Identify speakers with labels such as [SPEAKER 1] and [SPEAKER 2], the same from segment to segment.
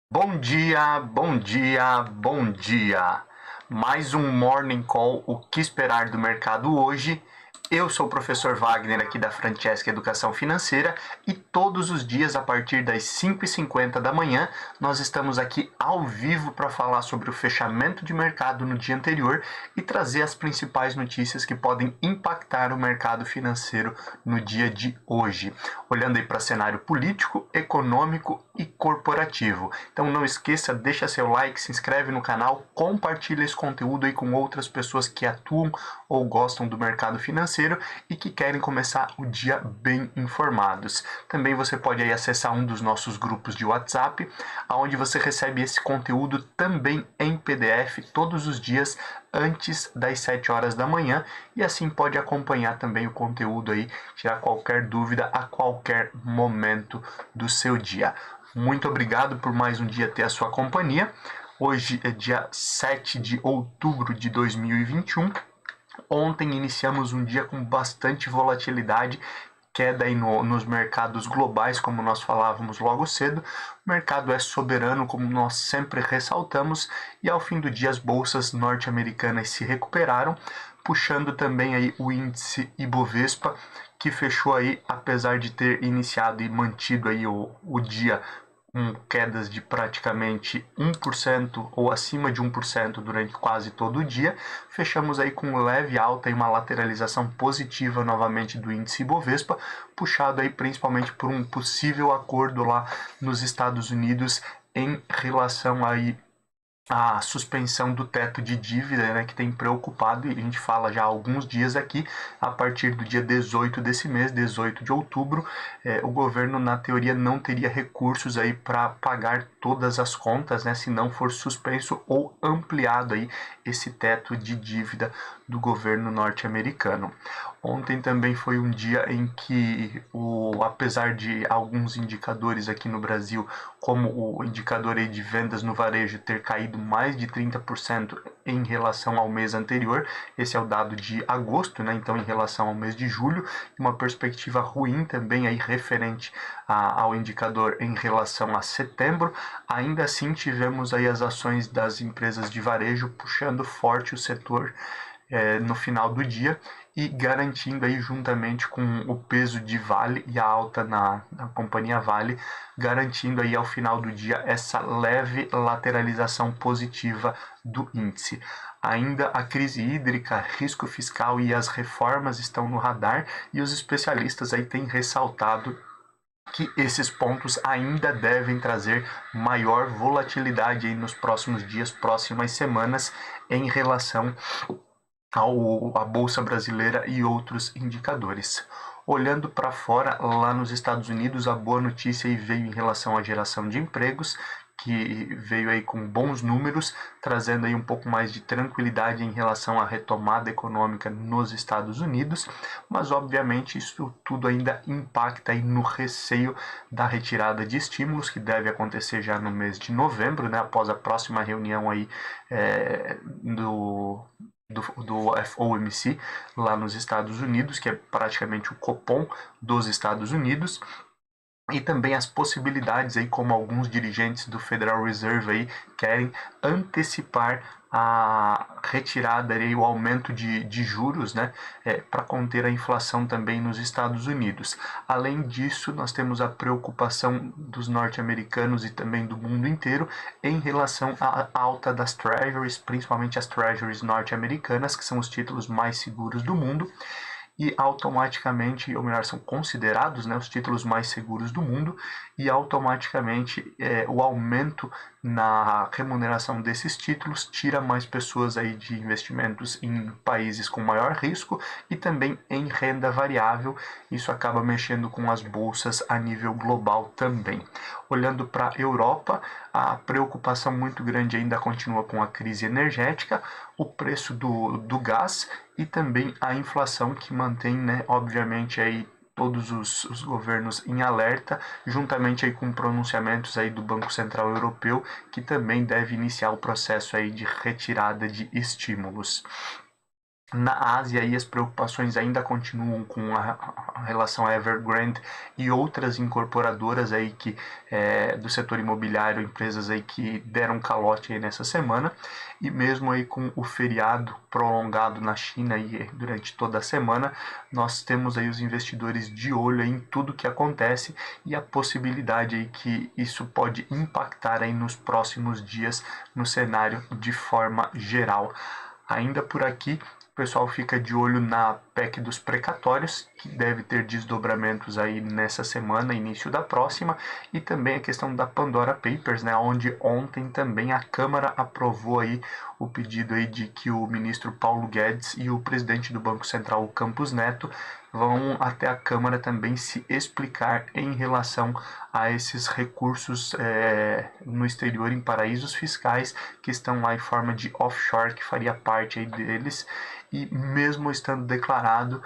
[SPEAKER 1] Bom dia, bom dia, bom dia. Mais um Morning Call, o que esperar do mercado hoje? Eu sou o professor Wagner aqui da Francesca Educação Financeira e todos os dias a partir das 5h50 da manhã nós estamos aqui ao vivo para falar sobre o fechamento de mercado no dia anterior e trazer as principais notícias que podem impactar o mercado financeiro no dia de hoje. Olhando aí para cenário político, econômico e corporativo. Então não esqueça, deixa seu like, se inscreve no canal, compartilha esse conteúdo aí com outras pessoas que atuam ou gostam do mercado financeiro e que querem começar o dia bem informados. Também você pode aí acessar um dos nossos grupos de WhatsApp, onde você recebe esse conteúdo também em PDF todos os dias antes das 7 horas da manhã e assim pode acompanhar também o conteúdo aí, tirar qualquer dúvida a qualquer momento do seu dia. Muito obrigado por mais um dia ter a sua companhia. Hoje é dia 7 de outubro de 2021. Ontem iniciamos um dia com bastante volatilidade, queda aí nos mercados globais, como nós falávamos logo cedo. O mercado é soberano, como nós sempre ressaltamos, e ao fim do dia as bolsas norte-americanas se recuperaram, puxando também aí o índice Ibovespa, que fechou aí, apesar de ter iniciado e mantido aí o dia com quedas de praticamente 1% ou acima de 1% durante quase todo o dia. Fechamos aí com leve alta e uma lateralização positiva novamente do índice Ibovespa, puxado aí principalmente por um possível acordo lá nos Estados Unidos em relação aí a suspensão do teto de dívida, né, que tem preocupado, e a gente fala já há alguns dias aqui, a partir do dia 18 desse mês, 18 de outubro, o governo, na teoria, não teria recursos aí para pagar todas as contas, né, se não for suspenso ou ampliado aí esse teto de dívida do governo norte-americano. Ontem também foi um dia em que, apesar de alguns indicadores aqui no Brasil, como o indicador aí de vendas no varejo ter caído mais de 30% em relação ao mês anterior, esse é o dado de agosto, né? Então em relação ao mês de julho, uma perspectiva ruim também aí referente ao indicador em relação a setembro. Ainda assim tivemos aí as ações das empresas de varejo puxando forte o setor no final do dia e garantindo aí juntamente com o peso de Vale e a alta na companhia Vale, garantindo aí ao final do dia essa leve lateralização positiva do índice. Ainda a crise hídrica, risco fiscal e as reformas estão no radar e os especialistas aí têm ressaltado que esses pontos ainda devem trazer maior volatilidade aí nos próximos dias, próximas semanas, em relação à Bolsa Brasileira e outros indicadores. Olhando para fora, lá nos Estados Unidos, a boa notícia aí veio em relação à geração de empregos, que veio aí com bons números, trazendo aí um pouco mais de tranquilidade em relação à retomada econômica nos Estados Unidos, mas obviamente isso tudo ainda impacta aí no receio da retirada de estímulos, que deve acontecer já no mês de novembro, né, após a próxima reunião aí do FOMC lá nos Estados Unidos, que é praticamente o Copom dos Estados Unidos, e também as possibilidades aí, como alguns dirigentes do Federal Reserve aí querem antecipar a retirada e o aumento de juros, né, para conter a inflação também nos Estados Unidos. Além disso, nós temos a preocupação dos norte-americanos e também do mundo inteiro em relação à alta das treasuries, principalmente as treasuries norte-americanas, que são os títulos mais seguros do mundo, e automaticamente, ou melhor, são considerados, né, os títulos mais seguros do mundo, e automaticamente o aumento na remuneração desses títulos tira mais pessoas aí de investimentos em países com maior risco e também em renda variável. Isso acaba mexendo com as bolsas a nível global também. Olhando para a Europa, a preocupação muito grande ainda continua com a crise energética, o preço do gás e também a inflação, que mantém, né, obviamente, aí todos os governos em alerta, juntamente aí com pronunciamentos aí do Banco Central Europeu, que também deve iniciar o processo aí de retirada de estímulos. Na Ásia, aí, as preocupações ainda continuam com a relação à Evergrande e outras incorporadoras aí do setor imobiliário, empresas aí que deram calote aí nessa semana, e mesmo aí com o feriado prolongado na China aí durante toda a semana, nós temos aí os investidores de olho aí em tudo que acontece e a possibilidade aí que isso pode impactar aí nos próximos dias no cenário de forma geral. Ainda por aqui, o pessoal fica de olho na PEC dos precatórios, que deve ter desdobramentos aí nessa semana, início da próxima, e também a questão da Pandora Papers, né, onde ontem também a Câmara aprovou aí o pedido aí de que o ministro Paulo Guedes e o presidente do Banco Central, o Campos Neto, vão até a Câmara também se explicar em relação a esses recursos no exterior, em paraísos fiscais, que estão lá em forma de offshore, que faria parte aí deles, e mesmo estando declarado,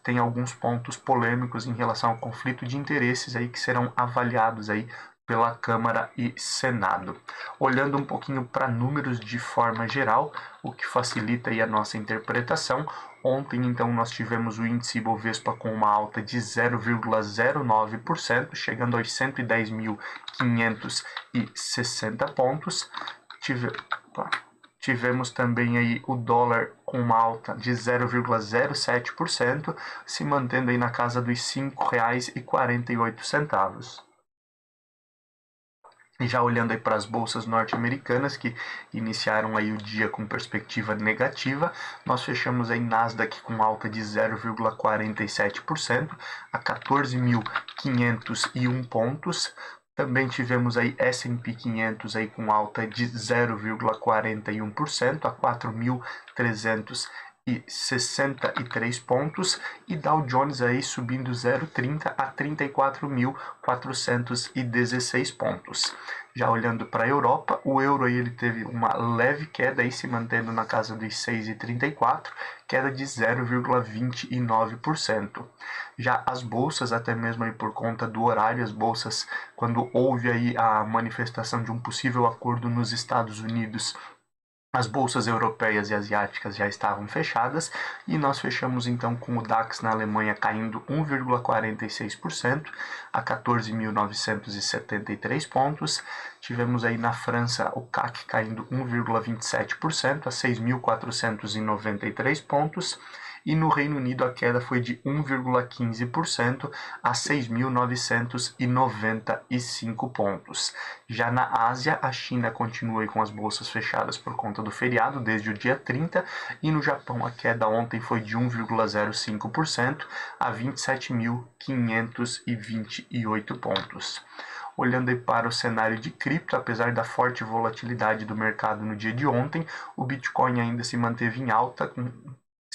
[SPEAKER 1] tem alguns pontos polêmicos em relação ao conflito de interesses aí que serão avaliados aí pela Câmara e Senado. Olhando um pouquinho para números de forma geral, o que facilita aí a nossa interpretação, ontem, então, nós tivemos o índice Ibovespa com uma alta de 0,09%, chegando aos 110.560 pontos. Tivemos também aí o dólar com uma alta de 0,07%, se mantendo aí na casa dos R$ 5,48. E já olhando aí para as bolsas norte-americanas, que iniciaram aí o dia com perspectiva negativa, nós fechamos aí Nasdaq com alta de 0,47% a 14.501 pontos. Também tivemos aí S&P 500 aí com alta de 0,41% a 4.363 pontos, e Dow Jones aí subindo 0,30 a 34.416 pontos. Já olhando para a Europa, o euro aí ele teve uma leve queda aí, se mantendo na casa dos 6,34, queda de 0,29%. Já as bolsas, até mesmo aí por conta do horário, as bolsas, quando houve aí a manifestação de um possível acordo nos Estados Unidos, as bolsas europeias e asiáticas já estavam fechadas, e nós fechamos então com o DAX na Alemanha caindo 1,46% a 14.973 pontos. Tivemos aí na França o CAC caindo 1,27% a 6.493 pontos. E no Reino Unido a queda foi de 1,15% a 6.995 pontos. Já na Ásia, a China continua com as bolsas fechadas por conta do feriado desde o dia 30, e no Japão a queda ontem foi de 1,05% a 27.528 pontos. Olhando aí para o cenário de cripto, apesar da forte volatilidade do mercado no dia de ontem, o Bitcoin ainda se manteve em alta, com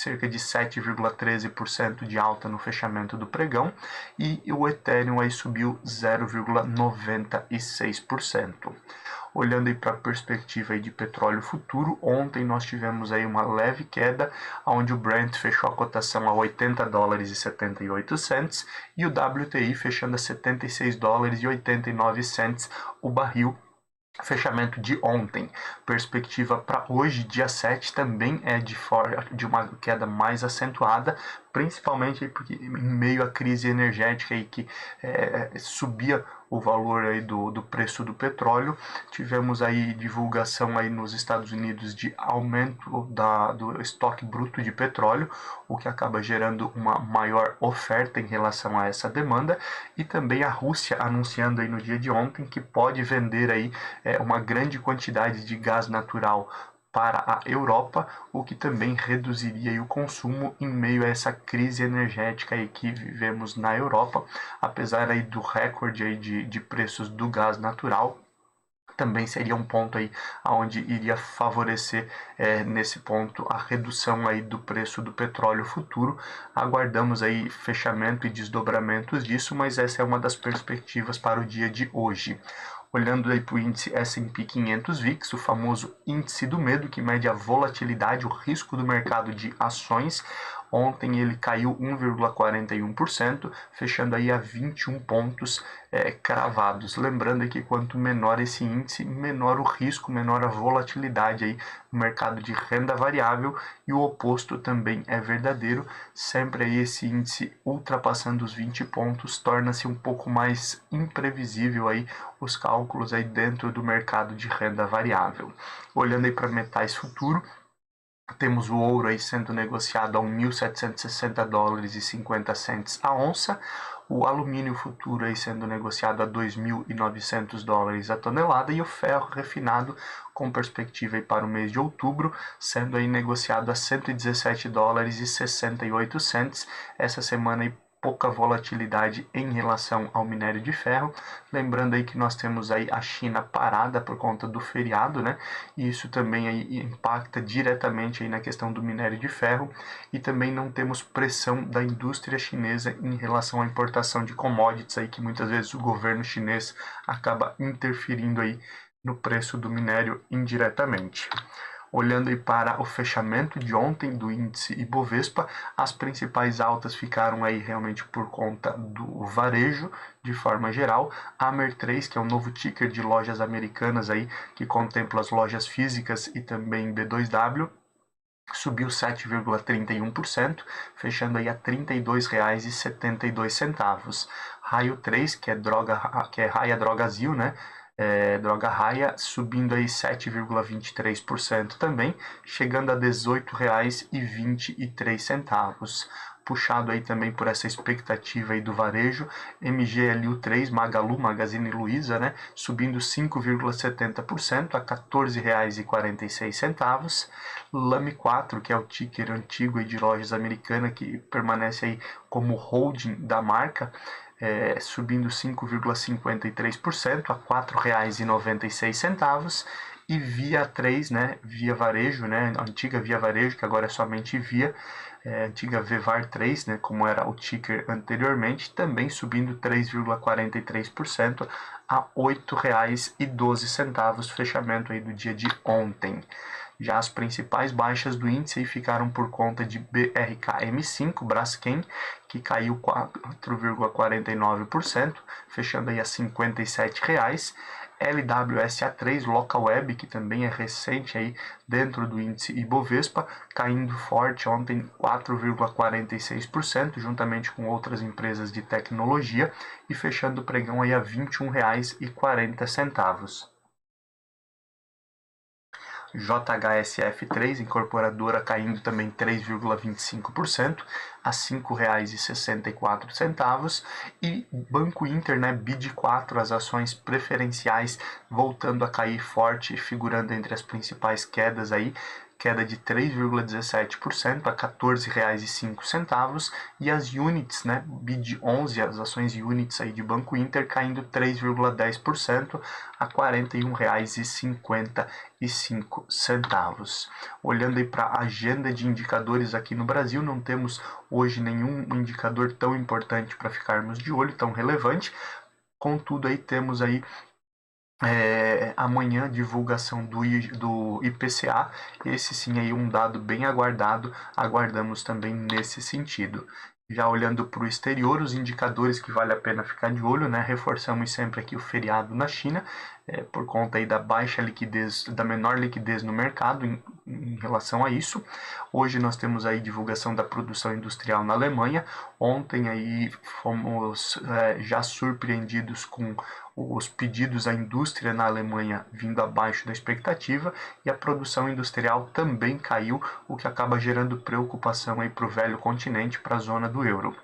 [SPEAKER 1] cerca de 7,13% de alta no fechamento do pregão, e o Ethereum aí subiu 0,96%. Olhando aí para a perspectiva aí de petróleo futuro, ontem nós tivemos aí uma leve queda, onde o Brent fechou a cotação a $80,78 e o WTI fechando a $76,89 o barril. Fechamento de ontem. Perspectiva para hoje, dia 7, também é de uma queda mais acentuada, principalmente porque em meio à crise energética aí que subia o valor aí do preço do petróleo. Tivemos aí divulgação aí nos Estados Unidos de aumento do estoque bruto de petróleo, o que acaba gerando uma maior oferta em relação a essa demanda, e também a Rússia anunciando aí no dia de ontem que pode vender aí uma grande quantidade de gás natural para a Europa, o que também reduziria aí o consumo em meio a essa crise energética aí que vivemos na Europa, apesar aí do recorde aí de preços do gás natural. Também seria um ponto aí onde iria favorecer nesse ponto a redução aí do preço do petróleo futuro. Aguardamos aí fechamento e desdobramentos disso, mas essa é uma das perspectivas para o dia de hoje. Olhando aí para o índice S&P 500 VIX, o famoso índice do medo, que mede a volatilidade, o risco do mercado de ações. Ontem ele caiu 1,41%, fechando aí a 21 pontos cravados. Lembrando aí que quanto menor esse índice, menor o risco, menor a volatilidade aí no mercado de renda variável, e o oposto também é verdadeiro. Sempre aí esse índice ultrapassando os 20 pontos torna-se um pouco mais imprevisível aí os cálculos aí dentro do mercado de renda variável. Olhando aí para metais futuro, temos o ouro aí sendo negociado a 1.760 dólares e 50 cents a onça, o alumínio futuro aí sendo negociado a 2.900 dólares a tonelada, e o ferro refinado com perspectiva aí para o mês de outubro, sendo aí negociado a 117 dólares e 68 cents. Essa semana aí pouca volatilidade em relação ao minério de ferro. Lembrando aí que nós temos aí a China parada por conta do feriado, né? E isso também aí impacta diretamente aí na questão do minério de ferro, e também não temos pressão da indústria chinesa em relação à importação de commodities aí, que muitas vezes o governo chinês acaba interferindo aí no preço do minério indiretamente. Olhando aí para o fechamento de ontem do índice Ibovespa, as principais altas ficaram aí realmente por conta do varejo de forma geral. A Amer3, que é o novo ticker de lojas americanas aí, que contempla as lojas físicas e também B2W, subiu 7,31%, fechando aí a R$ 32,72. Raio 3, que é Raia Drogasil, né? Droga Raia, subindo aí 7,23% também, chegando a R$ 18,23. Puxado aí também por essa expectativa aí do varejo, MGLU3, Magalu, Magazine Luiza, né, subindo 5,70% a R$ 14,46. Lame 4, que é o ticker antigo aí de lojas americanas, que permanece aí como holding da marca, subindo 5,53% a R$ 4,96. E Via 3, né, Via Varejo, né, a antiga Via Varejo, que agora é somente Via, antiga Vevar 3, né, como era o ticker anteriormente, também subindo 3,43% a R$ 8,12, fechamento aí do dia de ontem. Já as principais baixas do índice ficaram por conta de BRKM5, Braskem, que caiu 4,49%, fechando aí a R$ 57,00. LWSA3, Localweb, que também é recente aí dentro do índice Ibovespa, caindo forte ontem 4,46%, juntamente com outras empresas de tecnologia, e fechando o pregão aí a R$ 21,40. JHSF3, incorporadora, caindo também 3,25% a R$ 5,64. E Banco Inter, né, BID4, as ações preferenciais voltando a cair forte, figurando entre as principais quedas aí, queda de 3,17% a R$ 14,05, e as units, né, BID11, as ações units aí de Banco Inter, caindo 3,10% a R$ 41,55. Olhando aí para a agenda de indicadores aqui no Brasil, não temos hoje nenhum indicador tão importante para ficarmos de olho, tão relevante. Contudo, aí temos aí amanhã divulgação do IPCA, esse sim aí um dado bem aguardado, aguardamos também nesse sentido. Já olhando para o exterior, os indicadores que vale a pena ficar de olho, né? Reforçamos sempre aqui o feriado na China, por conta aí da baixa liquidez, da menor liquidez no mercado em relação a isso. Hoje nós temos aí divulgação da produção industrial na Alemanha. Ontem aí fomos já surpreendidos com os pedidos à indústria na Alemanha vindo abaixo da expectativa, e a produção industrial também caiu, o que acaba gerando preocupação aí para o velho continente, para a zona do euro.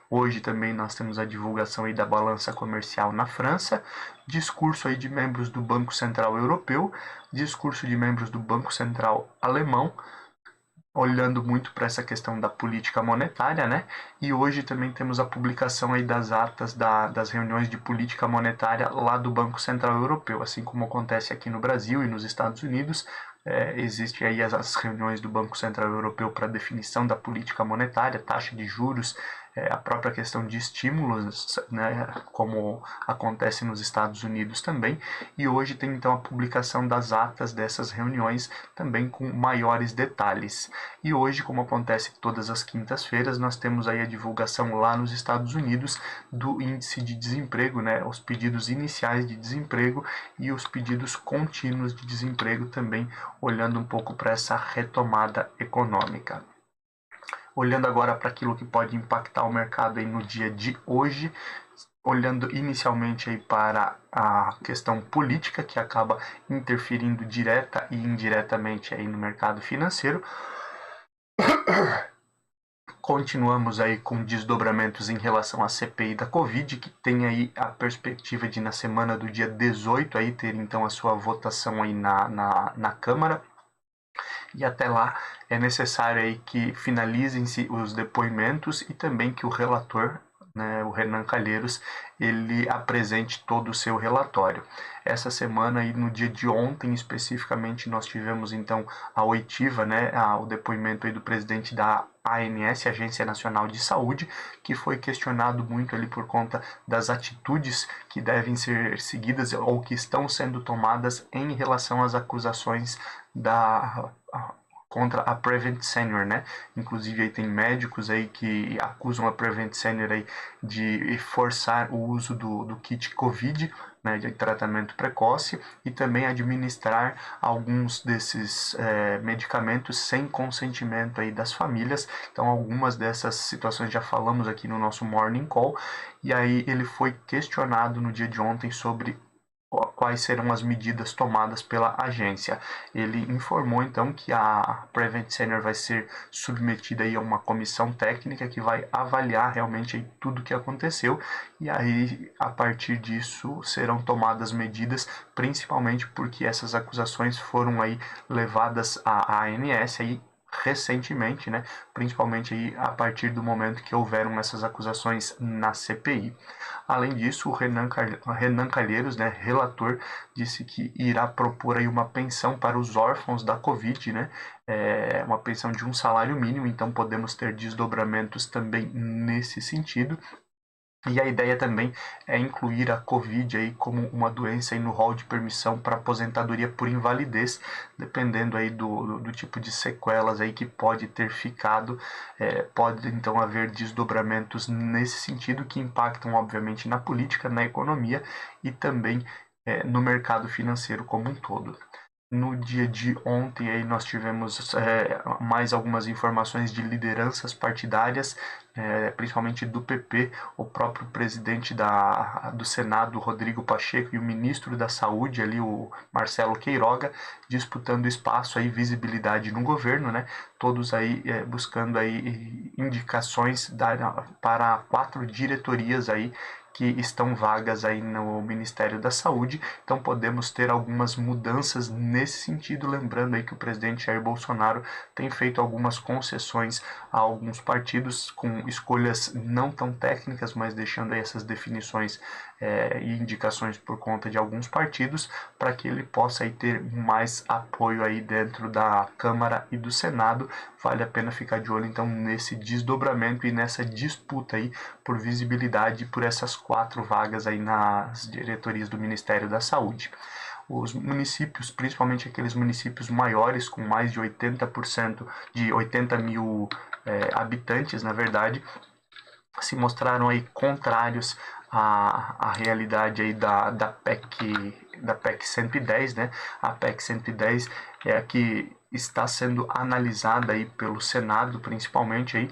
[SPEAKER 1] Hoje também nós temos a divulgação aí da balança comercial na França, discurso aí de membros do Banco Central Europeu, discurso de membros do Banco Central Alemão, olhando muito para essa questão da política monetária, né? E hoje também temos a publicação aí das atas das reuniões de política monetária lá do Banco Central Europeu, assim como acontece aqui no Brasil e nos Estados Unidos. Existem aí as reuniões do Banco Central Europeu para definição da política monetária, taxa de juros, a própria questão de estímulos, né, como acontece nos Estados Unidos também, e hoje tem então a publicação das atas dessas reuniões também com maiores detalhes. E hoje, como acontece todas as quintas-feiras, nós temos aí a divulgação lá nos Estados Unidos do índice de desemprego, né, os pedidos iniciais de desemprego e os pedidos contínuos de desemprego também, olhando um pouco para essa retomada econômica. Olhando agora para aquilo que pode impactar o mercado aí no dia de hoje, olhando inicialmente aí para a questão política, que acaba interferindo direta e indiretamente aí no mercado financeiro. Continuamos aí com desdobramentos em relação à CPI da Covid, que tem aí a perspectiva de, na semana do dia 18, aí ter então a sua votação aí na Câmara. E até lá é necessário aí que finalizem-se os depoimentos e também que o relator, né, o Renan Calheiros, ele apresente todo o seu relatório. Essa semana, aí, no dia de ontem especificamente, nós tivemos então a oitiva, né, o depoimento aí do presidente da ANS, Agência Nacional de Saúde, que foi questionado muito ali por conta das atitudes que devem ser seguidas ou que estão sendo tomadas em relação às acusações contra a Prevent Senior, né? Inclusive aí tem médicos aí que acusam a Prevent Senior aí de forçar o uso do kit COVID, né, de tratamento precoce, e também administrar alguns desses medicamentos sem consentimento aí das famílias. Então algumas dessas situações já falamos aqui no nosso Morning Call, e aí ele foi questionado no dia de ontem sobre quais serão as medidas tomadas pela agência. Ele informou então que a Prevent Senior vai ser submetida aí a uma comissão técnica que vai avaliar realmente aí tudo o que aconteceu, e aí a partir disso serão tomadas medidas, principalmente porque essas acusações foram aí levadas à ANS aí recentemente, né? Principalmente aí a partir do momento que houveram essas acusações na CPI. Além disso, o Renan Calheiros, né, relator, disse que irá propor aí uma pensão para os órfãos da Covid, né, uma pensão de um salário mínimo, então podemos ter desdobramentos também nesse sentido. E a ideia também é incluir a Covid aí como uma doença aí no rol de permissão para aposentadoria por invalidez, dependendo aí do tipo de sequelas aí que pode ter ficado. Pode então haver desdobramentos nesse sentido que impactam obviamente na política, na economia e também no mercado financeiro como um todo. No dia de ontem aí nós tivemos mais algumas informações de lideranças partidárias, principalmente do PP, o próprio presidente do Senado, Rodrigo Pacheco, e o ministro da Saúde, ali, o Marcelo Queiroga, disputando espaço e visibilidade no governo, né? Todos aí buscando aí indicações para 4 diretorias aí que estão vagas aí no Ministério da Saúde. Então podemos ter algumas mudanças nesse sentido, lembrando aí que o presidente Jair Bolsonaro tem feito algumas concessões a alguns partidos com escolhas não tão técnicas, mas deixando aí essas definições e indicações por conta de alguns partidos, para que ele possa aí ter mais apoio aí dentro da Câmara e do Senado. Vale a pena ficar de olho então nesse desdobramento e nessa disputa aí por visibilidade por essas 4 vagas aí nas diretorias do Ministério da Saúde. Os municípios, principalmente aqueles municípios maiores, com mais de 80%, de 80 mil habitantes, na verdade, se mostraram aí contrários à realidade aí da PEC 110, né? A PEC 110 é a que está sendo analisada aí pelo Senado, principalmente aí,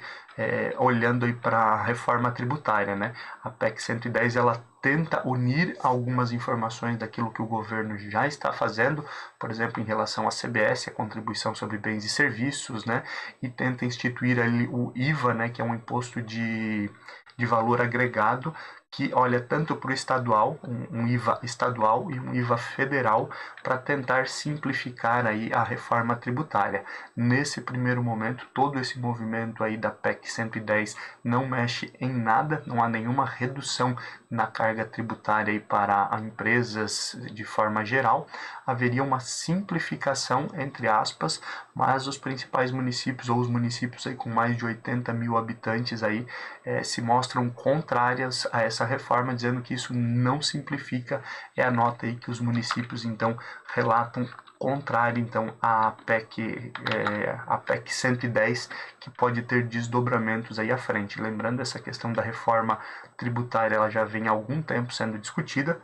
[SPEAKER 1] olhando aí para a reforma tributária, né? A PEC 110 ela tenta unir algumas informações daquilo que o governo já está fazendo, por exemplo, em relação à CBS, a contribuição sobre bens e serviços, né? E tenta instituir ali o IVA, né? Que é um imposto de valor agregado, que olha tanto para o estadual, um IVA estadual e um IVA federal, para tentar simplificar aí a reforma tributária. Nesse primeiro momento, todo esse movimento aí da PEC 110 não mexe em nada, não há nenhuma redução na carga tributária aí para empresas de forma geral. Haveria uma simplificação, entre aspas, mas os principais municípios, ou os municípios aí com mais de 80 mil habitantes aí, se mostram contrárias a essa reforma, dizendo que isso não simplifica. É a nota aí que os municípios então relatam contrário então à PEC 110, que pode ter desdobramentos aí à frente. Lembrando, essa questão da reforma tributária, ela já vem há algum tempo sendo discutida.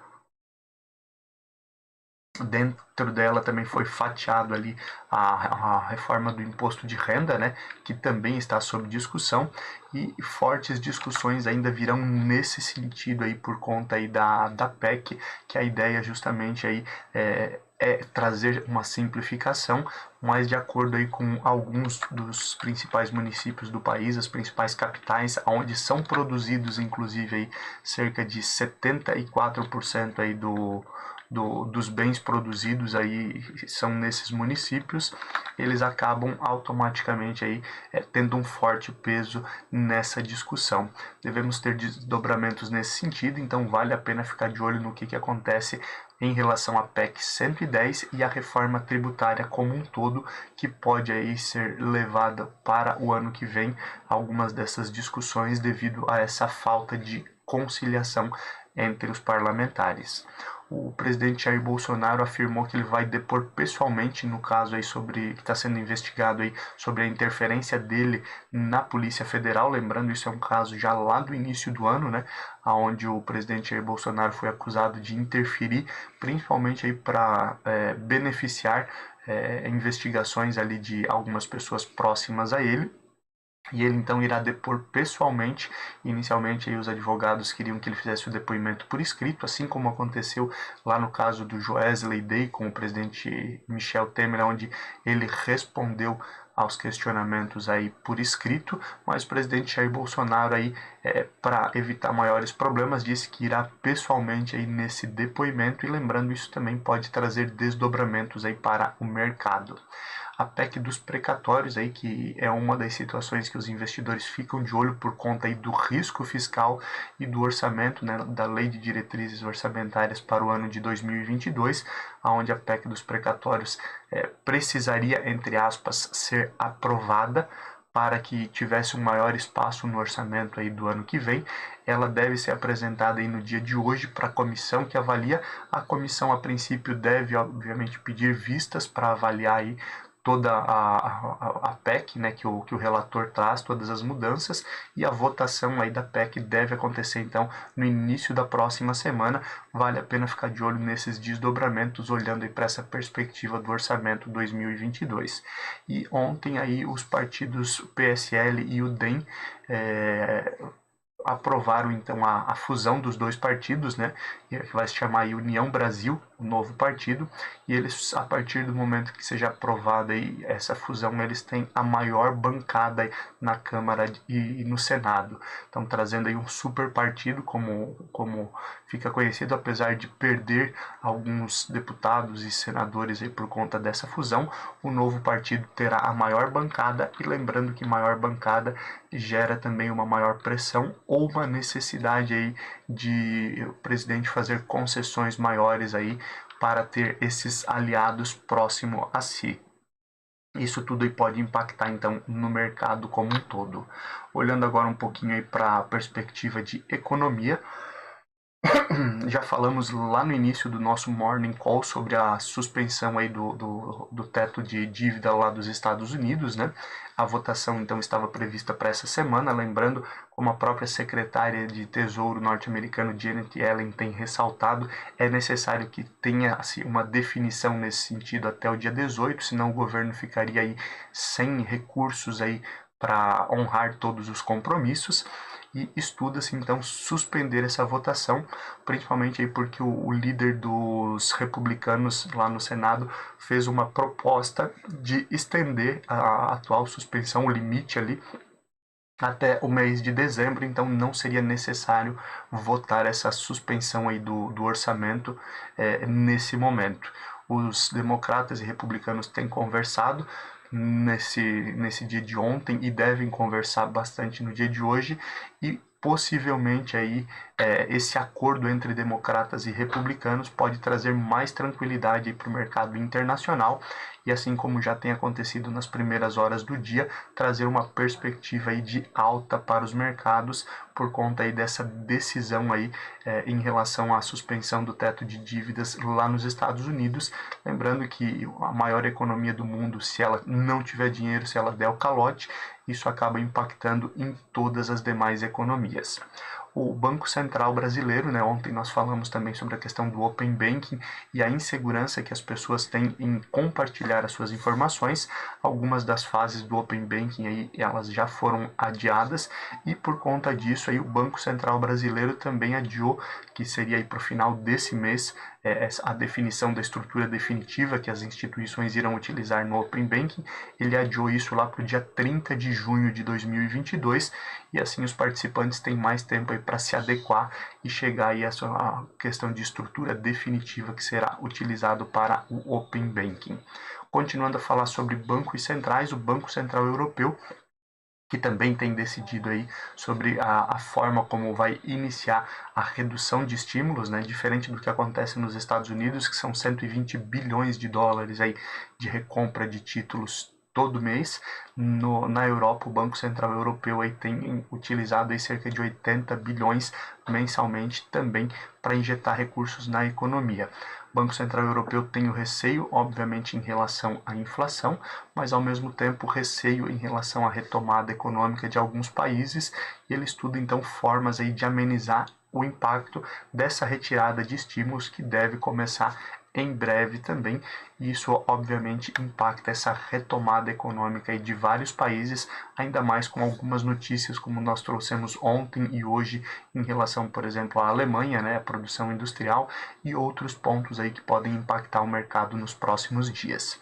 [SPEAKER 1] Dentro dela também foi fatiado ali a reforma do imposto de renda, né, que também está sob discussão, e fortes discussões ainda virão nesse sentido aí por conta aí da PEC, que a ideia justamente aí é trazer uma simplificação, mas de acordo aí com alguns dos principais municípios do país, as principais capitais, onde são produzidos inclusive aí cerca de 74% aí dos bens produzidos aí são nesses municípios, eles acabam automaticamente aí tendo um forte peso nessa discussão. Devemos ter desdobramentos nesse sentido, então vale a pena ficar de olho no que acontece em relação à PEC 110 e a reforma tributária como um todo, que pode aí ser levada para o ano que vem, algumas dessas discussões devido a essa falta de conciliação entre os parlamentares. O presidente Jair Bolsonaro afirmou que ele vai depor pessoalmente no caso aí que está sendo investigado aí sobre a interferência dele na Polícia Federal. Lembrando, isso é um caso já lá do início do ano, né, onde o presidente Jair Bolsonaro foi acusado de interferir, principalmente aí para beneficiar investigações ali de algumas pessoas próximas a ele. E ele então irá depor pessoalmente. Inicialmente aí os advogados queriam que ele fizesse o depoimento por escrito, assim como aconteceu lá no caso do Joesley Day com o presidente Michel Temer, onde ele respondeu aos questionamentos aí por escrito, mas o presidente Jair Bolsonaro aí, para evitar maiores problemas, disse que irá pessoalmente aí nesse depoimento, e lembrando, isso também pode trazer desdobramentos aí para o mercado. A PEC dos precatórios aí, que é uma das situações que os investidores ficam de olho por conta aí do risco fiscal e do orçamento, né, da Lei de Diretrizes Orçamentárias para o ano de 2022, onde a PEC dos precatórios precisaria, entre aspas, ser aprovada para que tivesse um maior espaço no orçamento aí do ano que vem. Ela deve ser apresentada aí no dia de hoje para a comissão que avalia. A comissão, a princípio, deve, obviamente, pedir vistas para avaliar aí toda a PEC, né, que o relator traz, todas as mudanças, e a votação aí da PEC deve acontecer então no início da próxima semana. Vale a pena ficar de olho nesses desdobramentos, olhando aí para essa perspectiva do orçamento 2022. E ontem aí os partidos PSL e o DEM aprovaram então a fusão dos dois partidos, né, que vai se chamar aí União Brasil, o novo partido, e eles, a partir do momento que seja aprovada aí essa fusão, eles têm a maior bancada na Câmara e no Senado. Então, trazendo aí um super partido, como fica conhecido, apesar de perder alguns deputados e senadores aí por conta dessa fusão, o novo partido terá a maior bancada, e lembrando que maior bancada gera também uma maior pressão ou uma necessidade aí de o presidente fazer concessões maiores aí para ter esses aliados próximo a si. Isso tudo aí pode impactar então no mercado como um todo. Olhando agora um pouquinho aí para a perspectiva de economia, já falamos lá no início do nosso Morning Call sobre a suspensão aí do teto de dívida lá dos Estados Unidos, né? A votação então estava prevista para essa semana, lembrando, como a própria secretária de Tesouro norte-americana Janet Yellen tem ressaltado, é necessário que tenha assim, uma definição nesse sentido até o dia 18, senão o governo ficaria aí sem recursos aí para honrar todos os compromissos. E estuda-se então suspender essa votação, principalmente aí porque o líder dos republicanos lá no Senado fez uma proposta de estender a atual suspensão, o limite ali, até o mês de dezembro, então não seria necessário votar essa suspensão aí do orçamento nesse momento. Os democratas e republicanos têm conversado nesse dia de ontem e devem conversar bastante no dia de hoje, e possivelmente aí esse acordo entre democratas e republicanos pode trazer mais tranquilidade para o mercado internacional e, assim como já tem acontecido nas primeiras horas do dia, trazer uma perspectiva aí de alta para os mercados por conta aí dessa decisão aí em relação à suspensão do teto de dívidas lá nos Estados Unidos. Lembrando que a maior economia do mundo, se ela não tiver dinheiro, se ela der o calote, isso acaba impactando em todas as demais economias. O Banco Central brasileiro, né, ontem nós falamos também sobre a questão do Open Banking e a insegurança que as pessoas têm em compartilhar as suas informações. Algumas das fases do Open Banking aí, elas já foram adiadas, e por conta disso aí, o Banco Central brasileiro também adiou, que seria para o final desse mês, a definição da estrutura definitiva que as instituições irão utilizar no Open Banking. Ele adiou isso lá para o dia 30 de junho de 2022, e assim os participantes têm mais tempo para se adequar e chegar aí a questão de estrutura definitiva que será utilizado para o Open Banking. Continuando a falar sobre bancos centrais, o Banco Central Europeu, que também tem decidido aí sobre a forma como vai iniciar a redução de estímulos, né? Diferente do que acontece nos Estados Unidos, que são 120 bilhões de dólares aí de recompra de títulos todo mês. Na Europa, o Banco Central Europeu aí tem utilizado aí cerca de 80 bilhões mensalmente também para injetar recursos na economia. O Banco Central Europeu tem o receio, obviamente, em relação à inflação, mas ao mesmo tempo receio em relação à retomada econômica de alguns países, e ele estuda então formas aí de amenizar o impacto dessa retirada de estímulos que deve começar em breve também, e isso obviamente impacta essa retomada econômica de vários países, ainda mais com algumas notícias como nós trouxemos ontem e hoje em relação, por exemplo, à Alemanha, né, a produção industrial, e outros pontos aí que podem impactar o mercado nos próximos dias.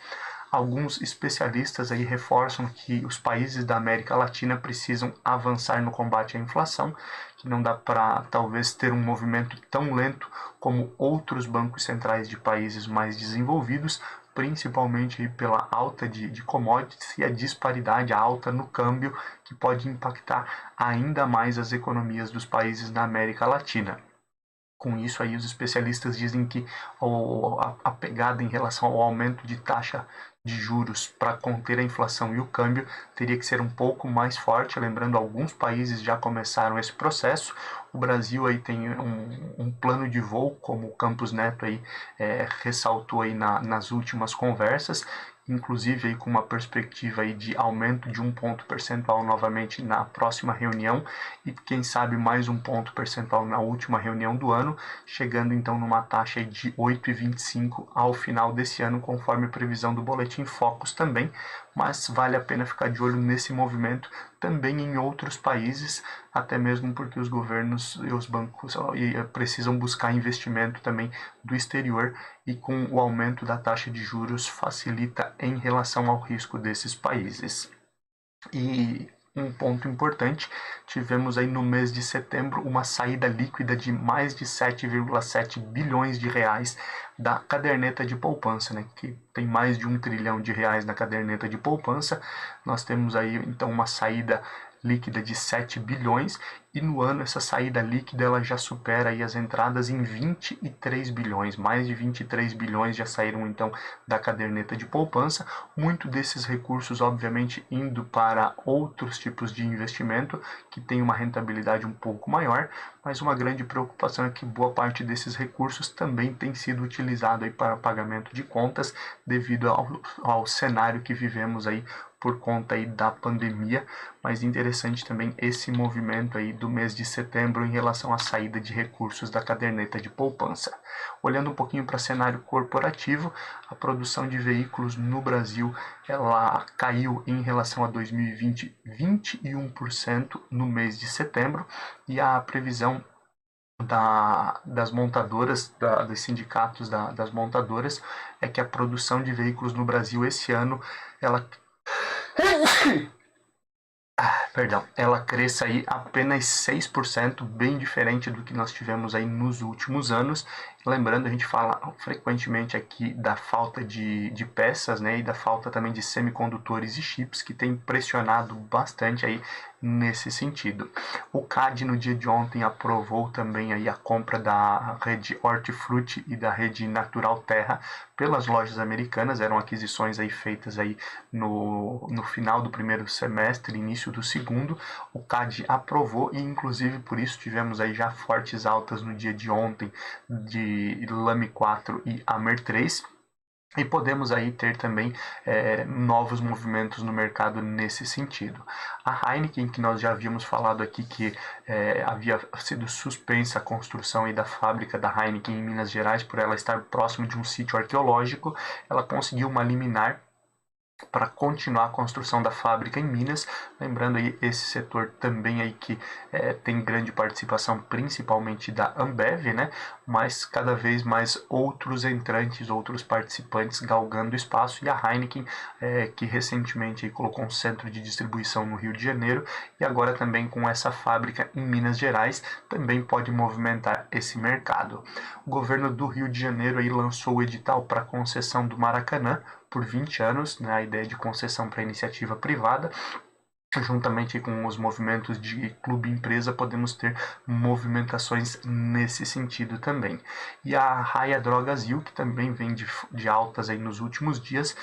[SPEAKER 1] Alguns especialistas aí reforçam que os países da América Latina precisam avançar no combate à inflação, que não dá para talvez ter um movimento tão lento como outros bancos centrais de países mais desenvolvidos, principalmente aí pela alta de commodities e a disparidade alta no câmbio, que pode impactar ainda mais as economias dos países da América Latina. Com isso aí, os especialistas dizem que a pegada em relação ao aumento de taxa de juros para conter a inflação e o câmbio teria que ser um pouco mais forte. Lembrando, alguns países já começaram esse processo. O Brasil aí tem um plano de voo, como o Campos Neto aí ressaltou aí nas últimas conversas, inclusive aí com uma perspectiva aí de aumento de 1 ponto percentual novamente na próxima reunião, e quem sabe mais 1 ponto percentual na última reunião do ano, chegando então numa taxa aí de 8,25 ao final desse ano, conforme previsão do Boletim Focus também. Mas vale a pena ficar de olho nesse movimento também em outros países, até mesmo porque os governos e os bancos precisam buscar investimento também do exterior, e com o aumento da taxa de juros facilita em relação ao risco desses países. E um ponto importante, tivemos aí no mês de setembro uma saída líquida de mais de 7,7 bilhões de reais da caderneta de poupança, né, que tem mais de 1 trilhão de reais na caderneta de poupança. Nós temos aí então uma saída líquida de 7 bilhões, e no ano essa saída líquida ela já supera aí as entradas em 23 bilhões, mais de 23 bilhões já saíram então da caderneta de poupança, muito desses recursos obviamente indo para outros tipos de investimento que tem uma rentabilidade um pouco maior, mas uma grande preocupação é que boa parte desses recursos também tem sido utilizado aí para pagamento de contas devido ao cenário que vivemos aí por conta aí da pandemia. Mas interessante também esse movimento aí do mês de setembro em relação à saída de recursos da caderneta de poupança. Olhando um pouquinho para o cenário corporativo, a produção de veículos no Brasil ela caiu em relação a 2020 21% no mês de setembro, e a previsão das montadoras, dos sindicatos das montadoras, é que a produção de veículos no Brasil esse ano ela Perdão, ela cresça aí apenas 6%, bem diferente do que nós tivemos aí nos últimos anos. Lembrando, a gente fala frequentemente aqui da falta de peças, né, e da falta também de semicondutores e chips, que tem pressionado bastante aí nesse sentido. O CAD no dia de ontem aprovou também aí a compra da rede Hortifruti e da rede Natural Terra pelas lojas americanas. Eram aquisições aí feitas aí no final do primeiro semestre, início do segundo. O CAD aprovou e inclusive por isso tivemos aí já fortes altas no dia de ontem de Lame 4 e Amer 3. E podemos aí ter também novos movimentos no mercado nesse sentido. A Heineken, que nós já havíamos falado aqui que havia sido suspensa a construção aí da fábrica da Heineken em Minas Gerais por ela estar próximo de um sítio arqueológico, ela conseguiu uma liminar para continuar a construção da fábrica em Minas, lembrando aí esse setor também aí que tem grande participação principalmente da Ambev, né? Mas cada vez mais outros entrantes, outros participantes galgando espaço, e a Heineken que recentemente aí colocou um centro de distribuição no Rio de Janeiro e agora também com essa fábrica em Minas Gerais também pode movimentar esse mercado. O governo do Rio de Janeiro aí lançou o edital para concessão do Maracanã por 20 anos, né, a ideia de concessão para iniciativa privada. Juntamente com os movimentos de clube-empresa, podemos ter movimentações nesse sentido também. E a Raia Drogasil, que também vem de altas aí nos últimos dias,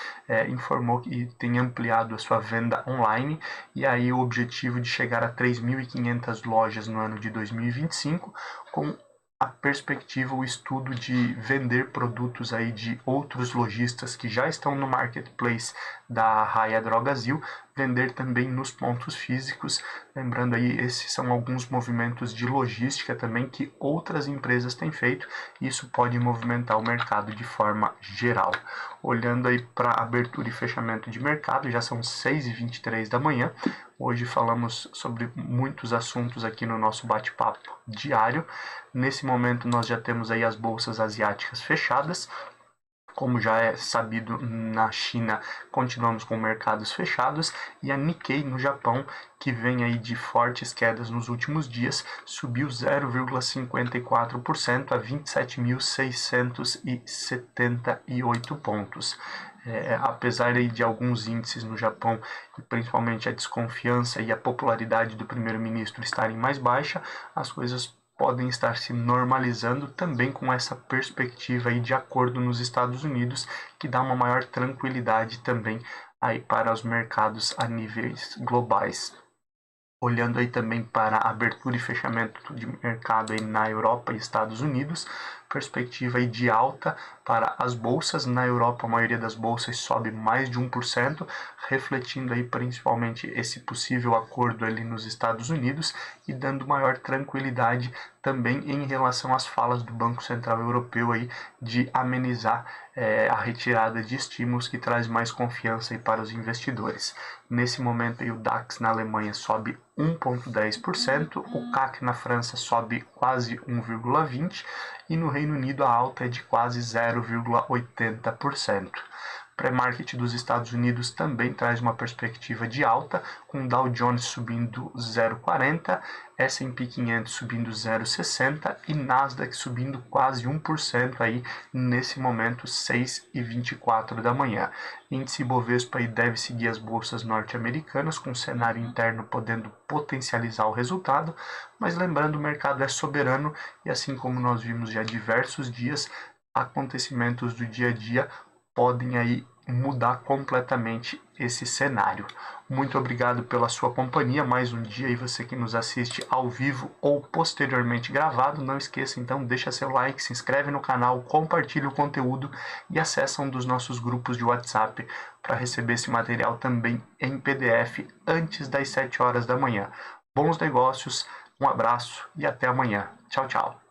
[SPEAKER 1] informou que tem ampliado a sua venda online, e aí o objetivo de chegar a 3.500 lojas no ano de 2025, com a perspectiva, o estudo de vender produtos aí de outros lojistas que já estão no marketplace da Raia Drogasil, vender também nos pontos físicos. Lembrando aí, esses são alguns movimentos de logística também que outras empresas têm feito, e isso pode movimentar o mercado de forma geral. Olhando aí para abertura e fechamento de mercado, já são 6h23 da manhã. Hoje falamos sobre muitos assuntos aqui no nosso bate-papo diário. Nesse momento nós já temos aí as bolsas asiáticas fechadas. Como já é sabido, na China continuamos com mercados fechados, e a Nikkei no Japão, que vem aí de fortes quedas nos últimos dias, subiu 0,54% a 27.678 pontos. Apesar aí de alguns índices no Japão, principalmente a desconfiança e a popularidade do primeiro-ministro estarem mais baixa, as coisas podem estar se normalizando também com essa perspectiva aí de acordo nos Estados Unidos, que dá uma maior tranquilidade também aí para os mercados a níveis globais. Olhando aí também para a abertura e fechamento de mercado aí na Europa e Estados Unidos, perspectiva aí de alta para as bolsas. Na Europa, a maioria das bolsas sobe mais de 1%, refletindo aí principalmente esse possível acordo ali nos Estados Unidos e dando maior tranquilidade também em relação às falas do Banco Central Europeu aí de amenizar a retirada de estímulos, que traz mais confiança aí para os investidores. Nesse momento aí, o DAX na Alemanha sobe 1,10%, o CAC na França sobe quase 1,20% e no Reino Unido a alta é de quase 0,80%. Pré-market dos Estados Unidos também traz uma perspectiva de alta, com Dow Jones subindo 0,40%, S&P 500 subindo 0,60% e Nasdaq subindo quase 1% aí nesse momento, 6h24 da manhã. Índice Bovespa aí deve seguir as bolsas norte-americanas, com o cenário interno podendo potencializar o resultado, mas lembrando, o mercado é soberano e, assim como nós vimos já há diversos dias, acontecimentos do dia a dia podem aí mudar completamente esse cenário. Muito obrigado pela sua companhia, mais um dia, e você que nos assiste ao vivo ou posteriormente gravado, não esqueça então, deixa seu like, se inscreve no canal, compartilha o conteúdo e acessa um dos nossos grupos de WhatsApp para receber esse material também em PDF antes das 7 horas da manhã. Bons negócios, um abraço e até amanhã. Tchau, tchau.